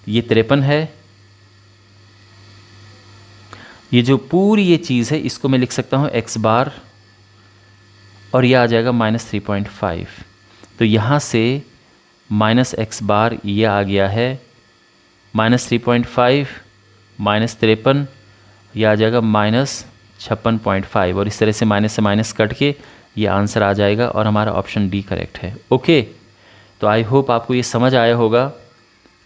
ये 53 है, ये जो पूरी ये चीज़ है इसको मैं लिख सकता हूँ x बार, और यह आ जाएगा -3.5। तो यहाँ से -x बार ये आ गया है -3.5 -53, यह आ जाएगा -56.5, और इस तरह से माइनस से माइनस कट के ये आंसर आ जाएगा, और हमारा ऑप्शन डी करेक्ट है। ओके, तो आई होप आपको ये समझ आया होगा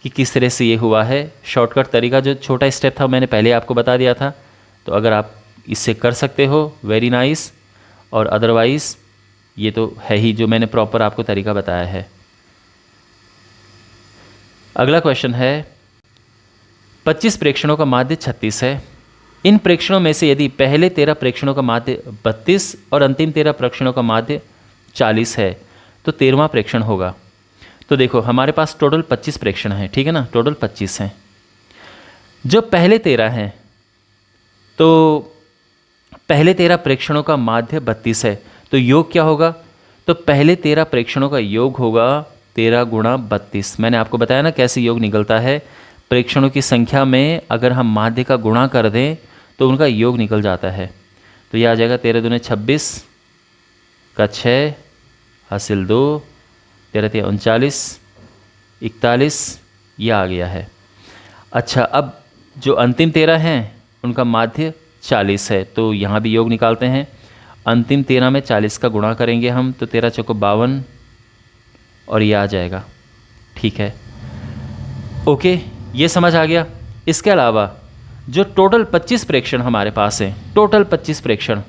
कि किस तरह से ये हुआ है। शॉर्टकट तरीका जो छोटा स्टेप था मैंने पहले आपको बता दिया था, तो अगर आप इससे कर सकते हो वेरी नाइस, और अदरवाइज़ ये तो है ही जो मैंने प्रॉपर आपको तरीका बताया है। अगला क्वेश्चन है, 25 प्रेक्षणों का माध्य 36 है। इन प्रेक्षणों में से यदि पहले 13 प्रेक्षणों का माध्य 32 और अंतिम 13 प्रेक्षणों का माध्य 40 है तो 13वां प्रेक्षण होगा। तो देखो हमारे पास टोटल 25 प्रेक्षण हैं, ठीक है ना, टोटल 25 हैं। जो पहले 13 हैं तो पहले 13 प्रेक्षणों का माध्य 32 है, तो योग क्या होगा? तो पहले 13 प्रेक्षणों का योग होगा 13 गुणा 32। मैंने आपको बताया ना कैसे योग निकलता है। प्रेक्षणों की संख्या में अगर हम माध्य का गुणा कर दें तो उनका योग निकल जाता है। तो यह आ जाएगा 13 दूने 26 का 6 हासिल 2, 13 3 39 41, यह आ गया है। अच्छा, अब जो अंतिम 13 हैं उनका माध्य 40 है, तो यहाँ भी योग निकालते हैं। अंतिम 13 में 40 का गुणा करेंगे हम, तो 13 चौको 52, और ये आ जाएगा। ठीक है, ओके, ये समझ आ गया। इसके अलावा जो टोटल 25 प्रेक्षण हमारे पास हैं, टोटल 25 प्रेक्षण,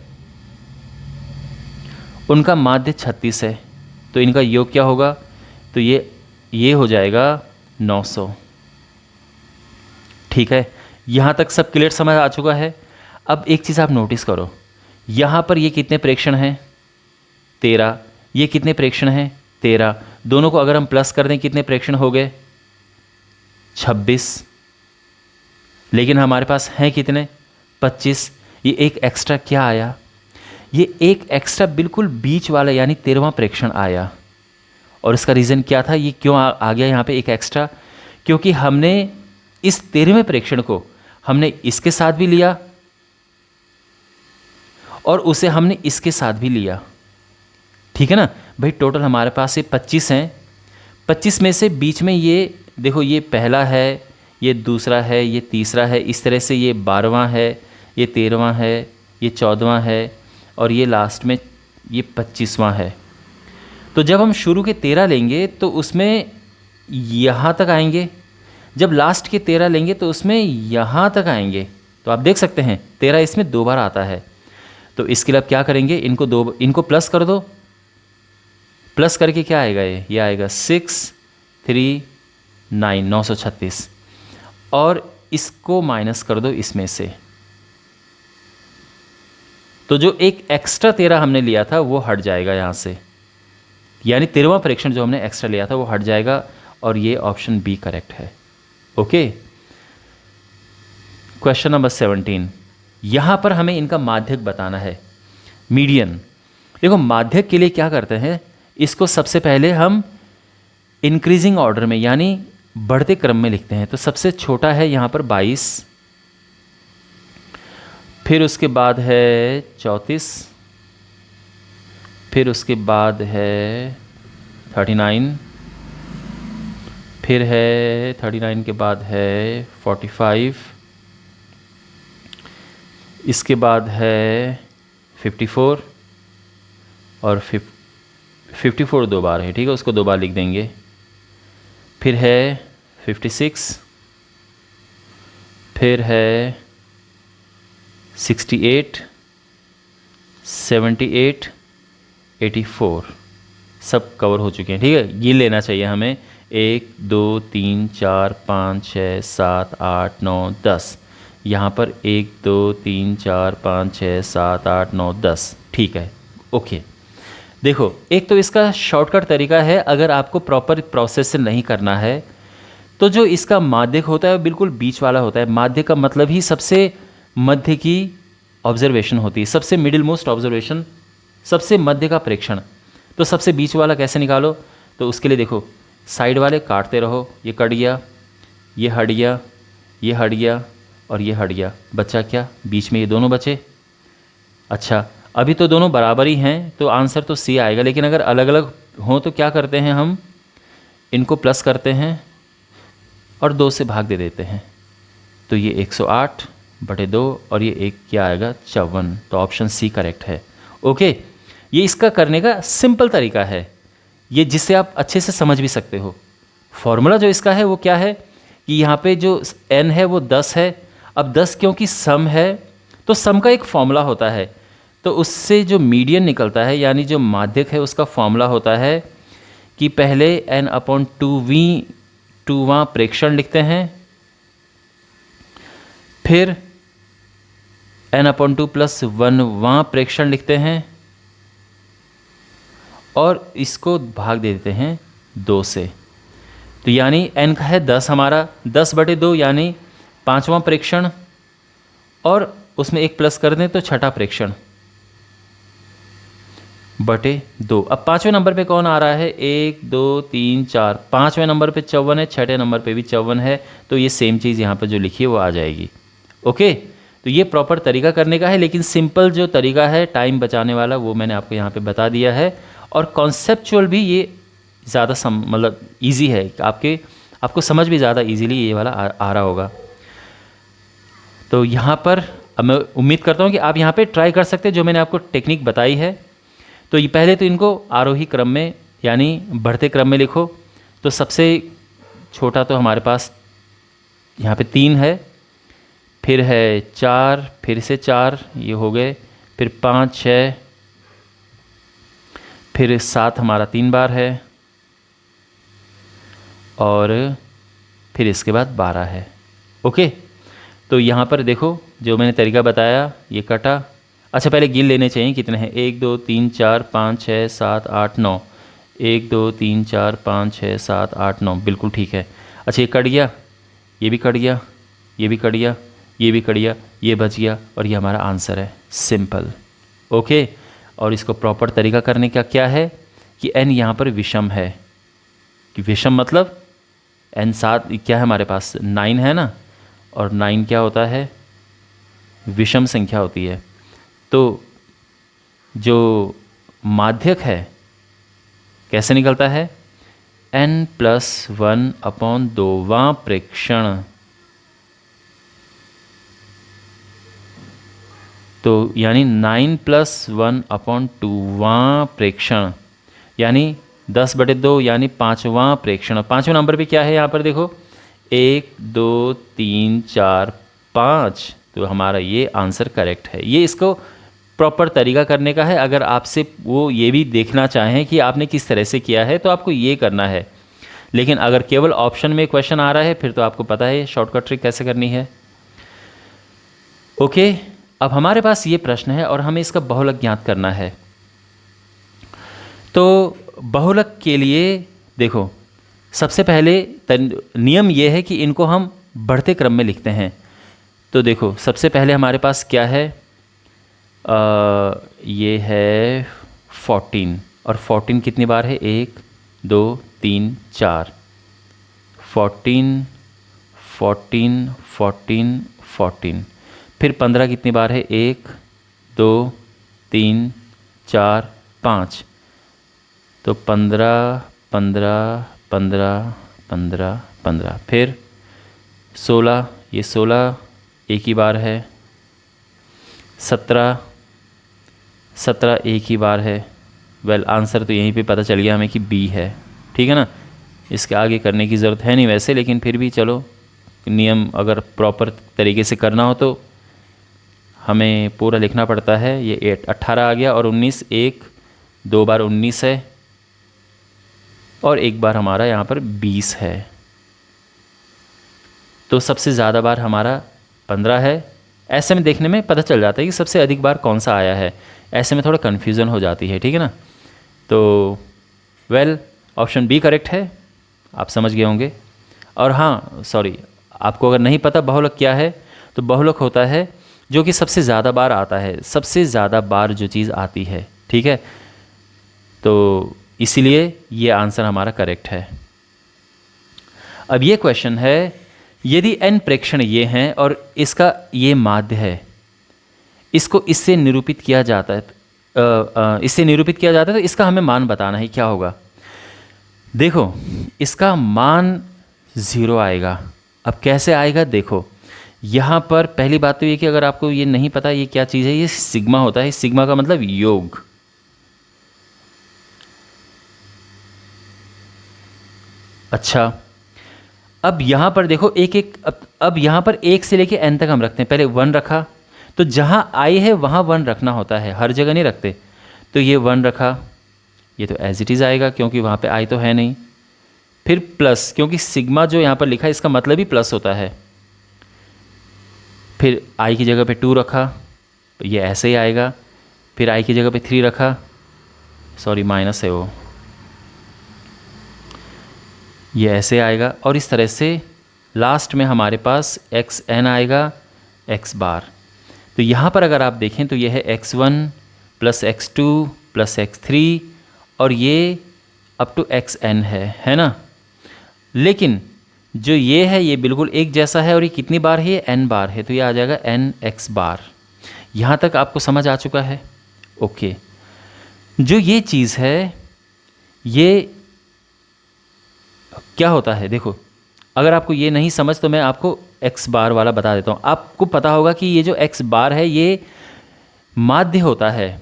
उनका माध्य 36 है, तो इनका योग क्या होगा? तो ये हो जाएगा 900। ठीक है, यहाँ तक सब क्लियर समझ आ चुका है। अब एक चीज़ आप नोटिस करो, यहाँ पर ये कितने प्रेक्षण हैं? 13। ये कितने प्रेक्षण हैं? 13। दोनों को अगर हम प्लस कर दें कितने प्रेक्षण हो गए? 26। लेकिन हमारे पास हैं कितने? 25। ये एक एक्स्ट्रा क्या आया? ये एक एक्स्ट्रा बिल्कुल बीच वाला यानी 13वां प्रेक्षण आया। और इसका रीज़न क्या था? ये क्यों आ गया यहाँ पे एक एक्स्ट्रा? क्योंकि हमने इस 13वें प्रेक्षण को हमने इसके साथ भी लिया और उसे हमने इसके साथ भी लिया। ठीक है ना भाई, टोटल हमारे पास ये 25 हैं। 25 में से बीच में ये देखो, ये पहला है, ये दूसरा है, ये तीसरा है, इस तरह से ये 12वां है, ये 13वां है, ये 14वां है, और ये लास्ट में ये 25वां है। तो जब हम शुरू के 13 लेंगे तो उसमें यहाँ तक आएंगे, जब लास्ट के 13 लेंगे तो उसमें यहाँ तक आएंगे। तो आप देख सकते हैं 13 इसमें 2 बार आता है। तो इसके लिए आप क्या करेंगे? इनको प्लस कर दो। प्लस करके क्या आएगा? ये आएगा 6 3 9 936, और इसको माइनस कर दो इसमें से। तो जो एक एक्स्ट्रा 13 हमने लिया था वो हट जाएगा यहाँ से, यानी 13वां प्रेक्षण जो हमने एक्स्ट्रा लिया था वो हट जाएगा, और ये ऑप्शन बी करेक्ट है। Okay, question number 17। यहाँ पर हमें इनका माध्यक बताना है, मीडियन। देखो माध्यक के लिए क्या करते हैं, इसको सबसे पहले हम इंक्रीजिंग ऑर्डर में यानी बढ़ते क्रम में लिखते हैं। तो सबसे छोटा है यहाँ पर 22, फिर उसके बाद है 34, फिर उसके बाद है 39, फिर है 39 के बाद है 45, इसके बाद है 54 और 54 दो बार है, ठीक है, उसको दो बार लिख देंगे। फिर है 56, फिर है 68, 78, 84 सब कवर हो चुके हैं, ठीक है। ये लेना चाहिए हमें 1 2 3 4 5 6 7 8 9 10, यहाँ पर 1 2 3 4 5 6 7 8 9 10, ठीक है, ओके। देखो एक तो इसका शॉर्टकट तरीका है, अगर आपको प्रॉपर प्रोसेस से नहीं करना है तो जो इसका माध्यक होता है वो बिल्कुल बीच वाला होता है। माध्यक का मतलब ही सबसे मध्य की ऑब्जर्वेशन होती है, सबसे मिडिल मोस्ट ऑब्जर्वेशन, सबसे मध्य का प्रेक्षण। तो सबसे बीच वाला कैसे निकालो, तो उसके लिए देखो साइड वाले काटते रहो, ये कट गया, ये हट गया, ये हट गया और ये हट गया, बचा क्या, बीच में ये दोनों बचे। अच्छा अभी तो दोनों बराबर ही हैं तो आंसर तो सी आएगा, लेकिन अगर अलग अलग हों तो क्या करते हैं हम, इनको प्लस करते हैं और 2 से भाग दे देते हैं। तो ये 108/2 और ये एक क्या आएगा 54, तो ऑप्शन सी करेक्ट है। ओके, ये इसका करने का सिंपल तरीका है, ये जिससे आप अच्छे से समझ भी सकते हो। फॉर्मूला जो इसका है वो क्या है कि यहाँ पे जो n है वो 10 है। अब 10 क्योंकि सम है तो सम का एक फॉर्मूला होता है, तो उससे जो मीडियन निकलता है यानी जो माध्यक है उसका फॉर्मूला होता है कि पहले n/2वां प्रेक्षण लिखते हैं, फिर n/2 + 1वां प्रेक्षण लिखते हैं और इसको भाग दे देते हैं 2 से। तो यानी n का है 10 हमारा, 10/2 यानी 5वां प्रेक्षण और उसमें एक प्लस कर दें तो छठा प्रेक्षण /2। अब 5वें नंबर पे कौन आ रहा है, 1 2 3 4, 5वें नंबर पे 54 है, 6ठे नंबर पे भी 54 है, तो ये सेम चीज़ यहाँ पर जो लिखी है वो आ जाएगी। ओके, तो ये प्रॉपर तरीका करने का है, लेकिन सिंपल जो तरीका है टाइम बचाने वाला वो मैंने आपको यहाँ पे बता दिया है। और कॉन्सेप्चुअल भी ये ज़्यादा मतलब ईजी है, आपको समझ भी ज़्यादा ईजीली ये वाला आ रहा होगा। तो यहाँ पर अब मैं उम्मीद करता हूँ कि आप यहाँ पे ट्राई कर सकते हैं जो मैंने आपको टेक्निक बताई है। तो ये पहले तो इनको आरोही क्रम में यानी बढ़ते क्रम में लिखो। तो सबसे छोटा तो हमारे पास यहाँ पे 3 है, फिर है 4, फिर से 4 ये हो गए, फिर 5 6, फिर 7 हमारा 3 बार है और फिर इसके बाद 12 है। ओके, तो यहाँ पर देखो जो मैंने तरीका बताया ये कटा। अच्छा पहले गिन लेने चाहिए कितने हैं, 1 2 3 4 5 6 7 8 9, 1 2 3 4 5 6 7 8 9, बिल्कुल ठीक है। अच्छा ये कट गया, ये भी कट गया, ये भी कट गया, ये भी कट गया, ये बच गया और ये हमारा आंसर है, सिंपल। ओके, और इसको प्रॉपर तरीका करने का क्या है कि n यहाँ पर विषम है, कि विषम मतलब n 7 क्या है हमारे पास 9 है ना, और 9 क्या होता है, विषम संख्या होती है। तो जो माध्यक है कैसे निकलता है, n+1/2वां प्रेक्षण। तो यानी 9+1/2वां प्रेक्षण यानी 10/2 यानी 5वां प्रेक्षण। 5वें नंबर पे क्या है यहाँ पर देखो 1 2 3 4 5, तो हमारा ये आंसर करेक्ट है। ये इसको प्रॉपर तरीका करने का है। अगर आपसे वो ये भी देखना चाहें कि आपने किस तरह से किया है तो आपको ये करना है, लेकिन अगर केवल ऑप्शन में क्वेश्चन आ रहा है फिर तो आपको पता है शॉर्टकट ट्रिक कैसे करनी है। ओके, अब हमारे पास ये प्रश्न है और हमें इसका बहुलक ज्ञात करना है। तो बहुलक के लिए देखो सबसे पहले नियम ये है कि इनको हम बढ़ते क्रम में लिखते हैं। तो देखो सबसे पहले हमारे पास क्या है, ये है 14, और 14 कितनी बार है, 1 2 3 4, 14 14 14 14, फिर 15 कितनी बार है, 1 2 3 4 5, तो 15 15 15 15 15, फिर 16, ये 16 एक ही बार है, 17 17 एक ही बार है। वेल आंसर तो यहीं पे पता चल गया हमें कि बी है, ठीक है ना। इसके आगे करने की ज़रूरत है नहीं वैसे, लेकिन फिर भी चलो, नियम अगर प्रॉपर तरीके से करना हो तो हमें पूरा लिखना पड़ता है। ये 18 आ गया, और 19, एक 2 बार 19 है, और एक बार हमारा यहाँ पर 20 है। तो सबसे ज़्यादा बार हमारा 15 है। ऐसे में देखने में पता चल जाता है कि सबसे अधिक बार कौन सा आया है, ऐसे में थोड़ा कन्फ्यूज़न हो जाती है, ठीक है ना। तो वेल ऑप्शन बी करेक्ट है, आप समझ गए होंगे। और हाँ सॉरी, आपको अगर नहीं पता बहुलक क्या है, तो बहुलक होता है जो कि सबसे ज़्यादा बार आता है, सबसे ज़्यादा बार जो चीज़ आती है, ठीक है। तो इसीलिए ये आंसर हमारा करेक्ट है। अब ये क्वेश्चन है, यदि n प्रेक्षण ये हैं और इसका ये माध्य है, इसको इससे निरूपित किया जाता है, इससे निरूपित किया जाता है, तो इसका हमें मान बताना है, क्या होगा। देखो इसका मान 0 आएगा। अब कैसे आएगा, देखो यहाँ पर पहली बात तो ये कि अगर आपको ये नहीं पता ये क्या चीज़ है, ये सिग्मा होता है। सिग्मा का मतलब योग। अच्छा, अब यहाँ पर देखो एक एक, अब यहाँ पर 1 से लेके n तक हम रखते हैं। पहले 1 रखा, तो जहाँ i है वहाँ 1 रखना होता है, हर जगह नहीं रखते। तो ये 1 रखा, ये तो एज इट इज़ आएगा क्योंकि वहाँ पे i तो है नहीं। फिर प्लस, क्योंकि सिग्मा जो यहाँ पर लिखा है इसका मतलब ही प्लस होता है। फिर i की जगह पे 2 रखा, तो ये ऐसे ही आएगा। फिर i की जगह पे 3 रखा, सॉरी माइनस है वो, ये ऐसे आएगा। और इस तरह से लास्ट में हमारे पास xn आएगा, x बार। तो यहाँ पर अगर आप देखें तो ये है x1 plus x2 plus x3, और ये अप टू xn है ना। लेकिन जो ये है ये बिल्कुल एक जैसा है, और ये कितनी बार है, ये n बार है, तो ये आ जाएगा nx बार। यहाँ तक आपको समझ आ चुका है, ओके। जो ये चीज़ है ये क्या होता है, देखो अगर आपको ये नहीं समझ तो मैं आपको x बार वाला बता देता हूँ। आपको पता होगा कि ये जो x बार है ये माध्य होता है,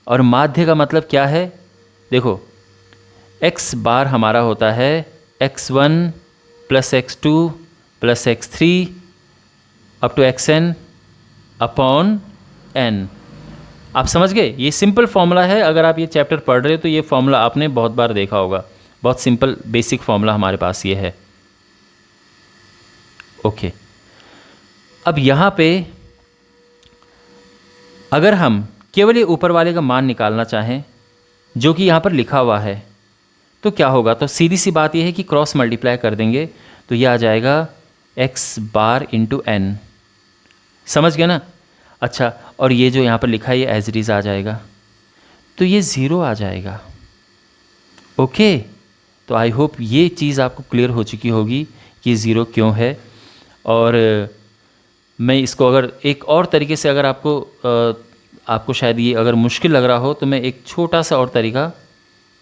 और माध्य का मतलब क्या है, देखो x बार हमारा होता है x1 plus x2 plus x3 up to xn upon n। आप समझ गए, ये सिंपल फॉर्मूला है। अगर आप ये चैप्टर पढ़ रहे हो तो ये फॉर्मूला आपने बहुत बार देखा होगा। बहुत सिंपल बेसिक फॉर्मूला हमारे पास ये है, ओके। अब यहाँ पे अगर हम केवल ये ऊपर वाले का मान निकालना चाहें जो कि यहाँ पर लिखा हुआ है, तो क्या होगा, तो सीधी सी बात ये है कि क्रॉस मल्टीप्लाई कर देंगे, तो ये आ जाएगा x बार इंटू n। समझ गए ना। अच्छा, और ये जो यहाँ पर लिखा है ये एज इट इज़ आ जाएगा, तो ये 0 आ जाएगा, ओके। तो आई होप ये चीज़ आपको क्लियर हो चुकी होगी कि 0 क्यों है। और मैं इसको अगर एक और तरीके से, अगर आपको शायद ये अगर मुश्किल लग रहा हो, तो मैं एक छोटा सा और तरीका,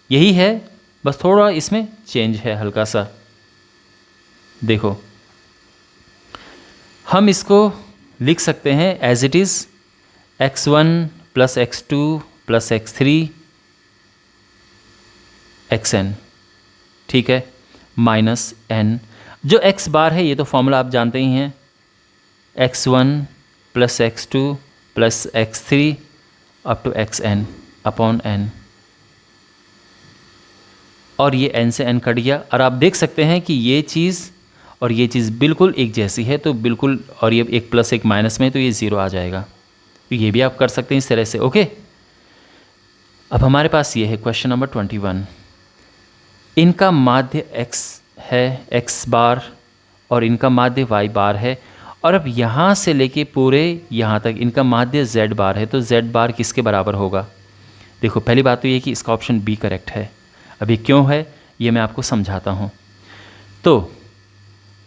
यही है बस थोड़ा इसमें चेंज है हल्का सा। देखो हम इसको लिख सकते हैं as it is x1 plus x2 plus x3 xn, ठीक है, माइनस n। जो x बार है ये तो फॉर्मूला आप जानते ही हैं, x1 plus x2 plus x3 up to xn upon n। और ये n से n कट गया, और आप देख सकते हैं कि ये चीज़ और ये चीज़ बिल्कुल एक जैसी है, तो बिल्कुल, और ये एक प्लस एक माइनस में, तो ये 0 आ जाएगा। तो ये भी आप कर सकते हैं इस तरह से, ओके। अब हमारे पास ये है क्वेश्चन नंबर 21। इनका माध्य x है, x बार, और इनका माध्य y बार है, और अब यहाँ से लेके पूरे यहाँ तक इनका माध्य z बार है, तो z बार किसके बराबर होगा? देखो पहली बात तो ये कि इसका ऑप्शन बी करेक्ट है। अभी क्यों है ये मैं आपको समझाता हूँ। तो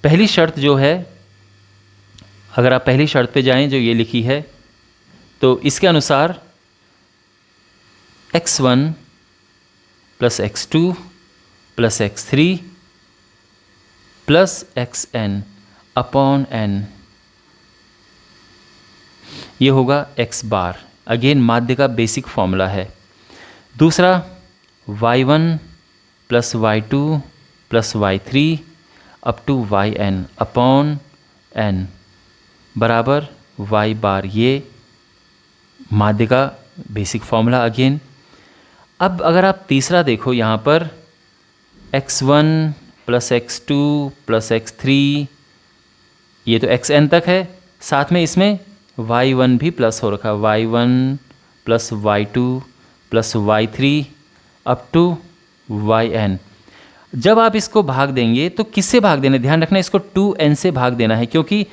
पहली शर्त जो है, अगर आप पहली शर्त पे जाएं जो ये लिखी है, तो इसके अनुसार x1 plus x2 plus x3 plus xn upon n, ये होगा x बार। अगेन माध्य का बेसिक फॉर्मूला है। दूसरा y1 plus y2 plus y3 up to yn upon n बराबर y बार, ये माध्य का बेसिक फॉर्मूला अगेन। अब अगर आप तीसरा देखो यहाँ पर x1 plus x2 plus x3, ये तो xn तक है, साथ में इसमें y1 भी प्लस हो रखा, y1 plus y2 plus y3 up to yn। जब आप इसको भाग देंगे तो किससे भाग देना, ध्यान रखना इसको 2n से भाग देना है, क्योंकि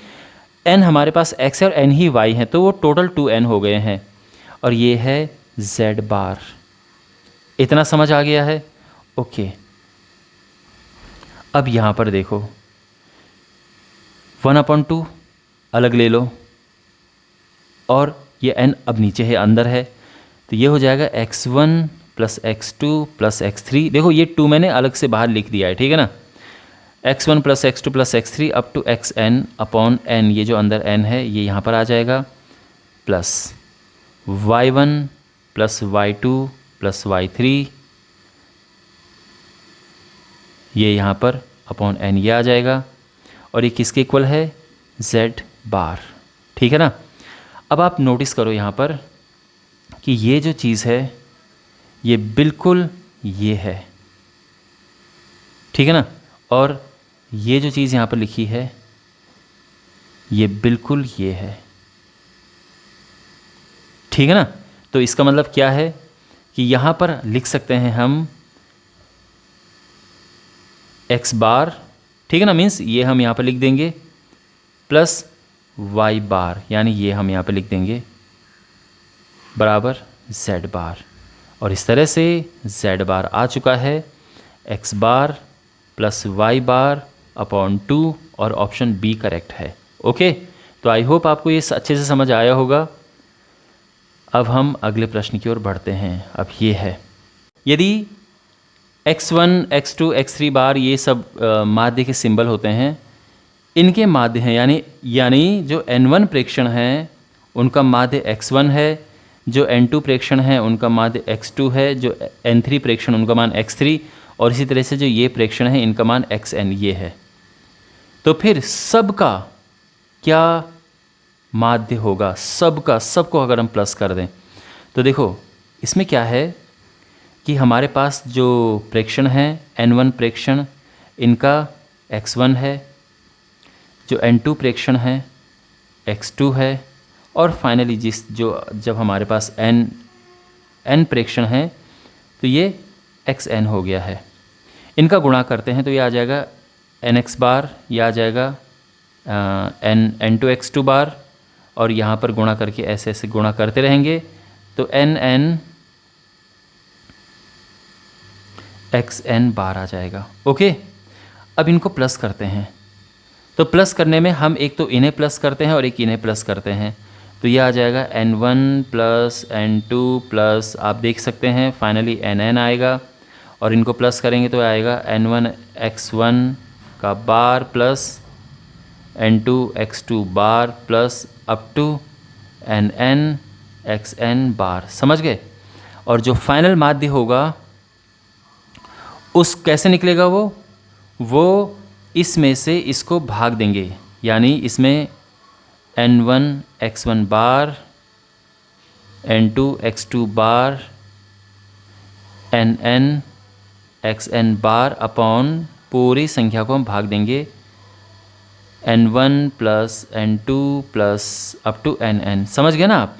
n हमारे पास x है और n ही y है, तो वो टोटल 2n हो गए हैं, और ये है z बार। इतना समझ आ गया है? ओके। अब यहाँ पर देखो 1/2 अलग ले लो, और ये n अब नीचे है, अंदर है, तो ये हो जाएगा x1 plus x2 plus x3। देखो ये 2 मैंने अलग से बाहर लिख दिया है, ठीक है ना। x1 plus x2 plus x3 up to xn upon n, ये जो अंदर n है ये यहाँ पर आ जाएगा, plus y1 plus y2 plus y3, ये यहाँ पर अपॉन n ये आ जाएगा, और ये किसके इक्वल है? z बार, ठीक है ना। अब आप नोटिस करो यहाँ पर कि ये जो चीज़ है ये बिल्कुल ये है, ठीक है ना, और ये जो चीज़ यहाँ पर लिखी है ये बिल्कुल ये है, ठीक है ना। तो इसका मतलब क्या है कि यहाँ पर लिख सकते हैं हम x बार, ठीक है ना, मीन्स ये हम यहाँ पर लिख देंगे प्लस y बार, यानी ये हम यहाँ पर लिख देंगे बराबर z बार, और इस तरह से z बार आ चुका है x बार प्लस y बार अपॉन 2, और ऑप्शन बी करेक्ट है। ओके, तो आई होप आपको ये अच्छे से समझ आया होगा। अब हम अगले प्रश्न की ओर बढ़ते हैं। अब ये है, यदि x1 x2 x3 बार ये सब माध्य के सिंबल होते हैं, इनके माध्य हैं, यानी जो n1 प्रेक्षण हैं उनका माध्य x1 है, जो n2 प्रेक्षण हैं उनका माध्य x2 है, जो n3 प्रेक्षण उनका मान x3, और इसी तरह से जो ये प्रेक्षण है इनका मान xn ये है। तो फिर सबका क्या माध्य होगा? सबको अगर हम प्लस कर दें तो देखो इसमें क्या है कि हमारे पास जो प्रेक्षण हैं n1 प्रेक्षण इनका x1 है, जो n2 प्रेक्षण है x2 है, और फाइनली जब हमारे पास n प्रेक्षण है तो ये xn हो गया है। इनका गुणा करते हैं तो ये आ जाएगा nx बार, ये आ जाएगा n2 x2 बार, और यहाँ पर गुणा करके ऐसे ऐसे गुणा करते रहेंगे तो n xn बार आ जाएगा। ओके, अब इनको प्लस करते हैं, तो प्लस करने में हम एक तो इन्हें प्लस करते हैं और एक इन्हें प्लस करते हैं, तो ये आ जाएगा n1 प्लस n2 प्लस, आप देख सकते हैं फाइनली nn आएगा, और इनको प्लस करेंगे तो आएगा n1 x1 का बार प्लस n2 x2 बार plus up to nn xn बार। समझ गए? और जो फाइनल माध्य होगा उस कैसे निकलेगा? वो इसमें से इसको भाग देंगे, यानी इसमें n1 x1 bar, n2 x2 bar, nn xn bar upon पूरी संख्या को हम भाग देंगे n1 plus n2 plus up to nn। समझ गए ना आप?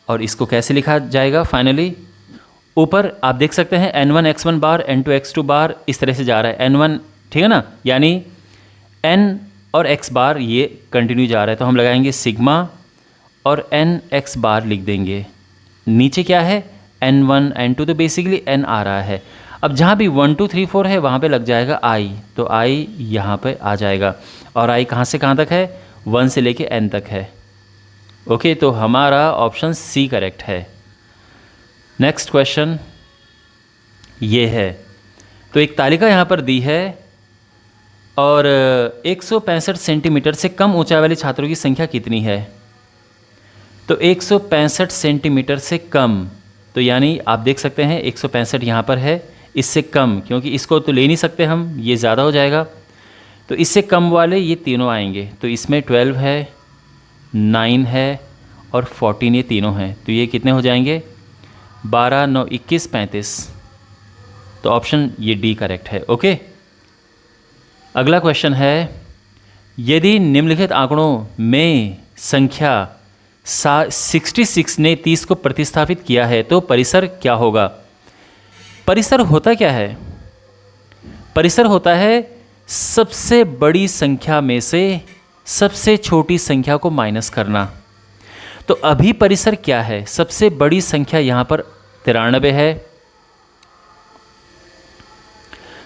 और इसको कैसे लिखा जाएगा फाइनली? ऊपर आप देख सकते हैं n1 x1 bar, n2 x2 बार, इस तरह से जा रहा है n1, ठीक है ना, यानी n और x बार ये कंटिन्यू जा रहा है, तो हम लगाएंगे सिग्मा और n x बार लिख देंगे। नीचे क्या है n1 n2, तो बेसिकली n आ रहा है। अब जहाँ भी 1 2 3 4 है वहाँ पे लग जाएगा i, तो i यहाँ पे आ जाएगा। और i कहाँ से कहाँ तक है, 1 से लेके n तक है। ओके, तो हमारा ऑप्शन सी करेक्ट है। नेक्स्ट क्वेश्चन ये है, तो एक तालिका यहाँ पर दी है और 165 सेंटीमीटर से कम ऊंचाई वाले छात्रों की संख्या कितनी है। तो 165 सेंटीमीटर से कम, तो यानी आप देख सकते हैं 165 यहाँ पर है, इससे कम, क्योंकि इसको तो ले नहीं सकते हम, ये ज़्यादा हो जाएगा, तो इससे कम वाले ये तीनों आएंगे। तो इसमें 12 है, 9 है और 14, ये तीनों हैं, तो ये कितने हो जाएंगे, 12 9 21 35। तो ऑप्शन ये डी करेक्ट है। ओके, अगला क्वेश्चन है, यदि निम्नलिखित आंकड़ों में संख्या 66 ने 30 को प्रतिस्थापित किया है तो परिसर क्या होगा। परिसर होता क्या है, परिसर होता है सबसे बड़ी संख्या में से सबसे छोटी संख्या को माइनस करना। तो अभी परिसर क्या है, सबसे बड़ी संख्या यहाँ पर 93 है,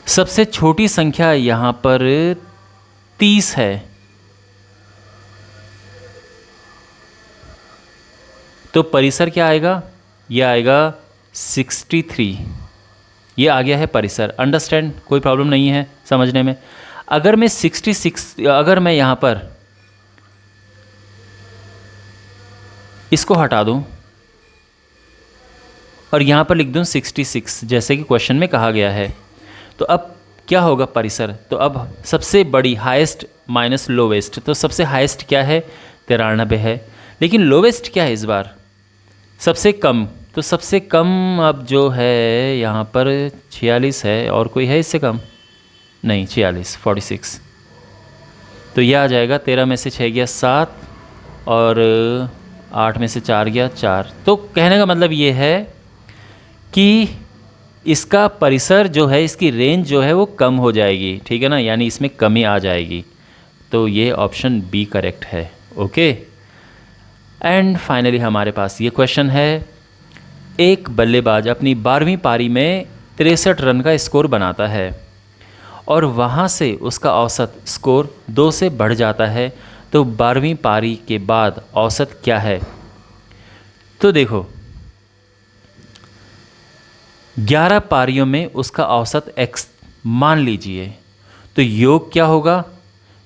सबसे छोटी संख्या यहाँ पर 30 है। तो परिसर क्या आएगा, ये आएगा 63। ये आ गया है परिसर। अंडरस्टैंड, कोई प्रॉब्लम नहीं है समझने में। अगर मैं 66, अगर मैं यहाँ पर इसको हटा दूँ और यहाँ पर लिख दूँ 66, जैसे कि क्वेश्चन में कहा गया है, तो अब क्या होगा परिसर। तो अब सबसे बड़ी हाईएस्ट माइनस लोवेस्ट, तो सबसे हाईएस्ट क्या है 93 है, लेकिन लोवेस्ट क्या है इस बार, सबसे कम। तो सबसे कम अब जो है यहाँ पर 46 है, और कोई है इससे कम नहीं, 46 तो यह आ जाएगा 13 में से 6 गया 7 और 8 में से 4 गया 4। तो कहने का मतलब ये है कि इसका परिसर जो है, इसकी रेंज जो है वो कम हो जाएगी, ठीक है ना, यानी इसमें कमी आ जाएगी। तो ये ऑप्शन बी करेक्ट है। ओके, एंड फाइनली हमारे पास ये क्वेश्चन है, एक बल्लेबाज अपनी 12वीं पारी में 63 रन का स्कोर बनाता है और वहाँ से उसका औसत स्कोर 2 से बढ़ जाता है, तो 12वीं पारी के बाद औसत क्या है। तो देखो 11 पारियों में उसका औसत x मान लीजिए, तो योग क्या होगा,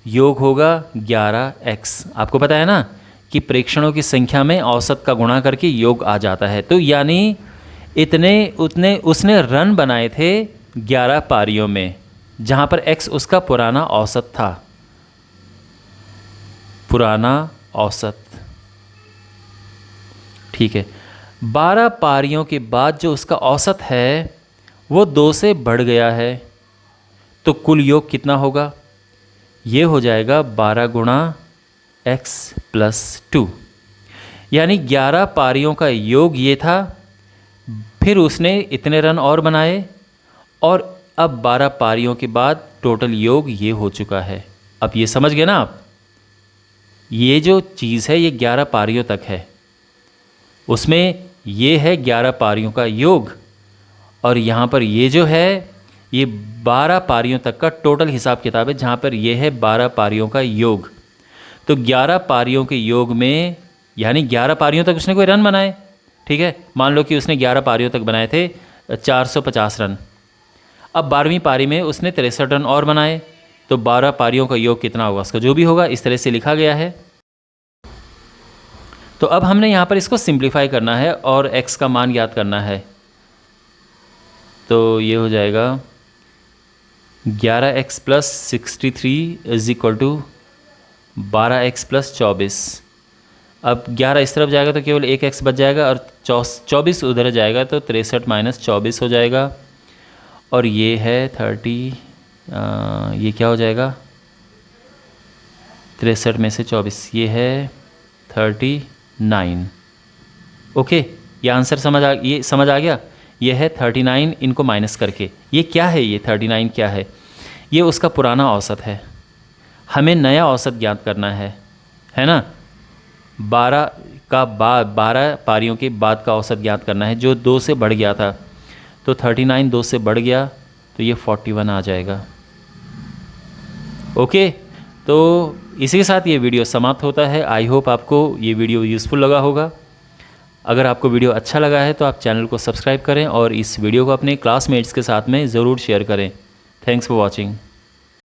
योग होगा 11x। आपको पता है ना कि प्रेक्षणों की संख्या में औसत का गुणा करके योग आ जाता है। तो यानी इतने उतने उसने रन बनाए थे 11 पारियों में, जहाँ पर x उसका पुराना औसत था, पुराना औसत, ठीक है। 12 पारियों के बाद जो उसका औसत है वो 2 से बढ़ गया है, तो कुल योग कितना होगा, ये हो जाएगा 12 गुणा x प्लस 2, यानी 11 पारियों का योग ये था, फिर उसने इतने रन और बनाए और अब 12 पारियों के बाद टोटल योग ये हो चुका है। अब ये समझ गए ना आप, ये जो चीज़ है ये 11 पारियों तक है, उसमें ये है 11 पारियों का योग, और यहाँ पर ये जो है ये 12 पारियों तक का टोटल हिसाब किताब है, जहाँ पर ये है 12 पारियों का योग। तो 11 पारियों के योग में, यानी 11 पारियों तक उसने कोई रन बनाए, ठीक है, मान लो कि उसने 11 पारियों तक बनाए थे 450 रन। अब 12वीं पारी में उसने 63 रन और बनाए, तो 12 पारियों का योग कितना होगा, उसका जो भी होगा इस तरह से लिखा गया है। तो अब हमने यहाँ पर इसको सिंप्लीफाई करना है और x का मान ज्ञात करना है। तो ये हो जाएगा 11x plus 63 is equal to 12x plus 24। अब 11 इस तरफ जाएगा तो केवल 1x बच जाएगा और 24 उधर जाएगा, तो 63 माइनस 24 हो जाएगा, और ये है 30, ये क्या हो जाएगा 63 में से 24, ये है 39। ओके, ये आंसर समझ आ गया। ये है 39, इनको माइनस करके ये क्या है, ये 39 क्या है, ये उसका पुराना औसत है। हमें नया औसत ज्ञात करना है ना। 12 का बाद 12 पारियों के बाद का औसत ज्ञात करना है, जो 2 से बढ़ गया था। तो 39 2 से बढ़ गया तो ये 41 आ जाएगा। ओके, तो इसी के साथ ये वीडियो समाप्त होता है। आई होप आपको ये वीडियो यूज़फुल लगा होगा। अगर आपको वीडियो अच्छा लगा है तो आप चैनल को सब्सक्राइब करें और इस वीडियो को अपने क्लासमेट्स के साथ में ज़रूर शेयर करें। Thanks for watching.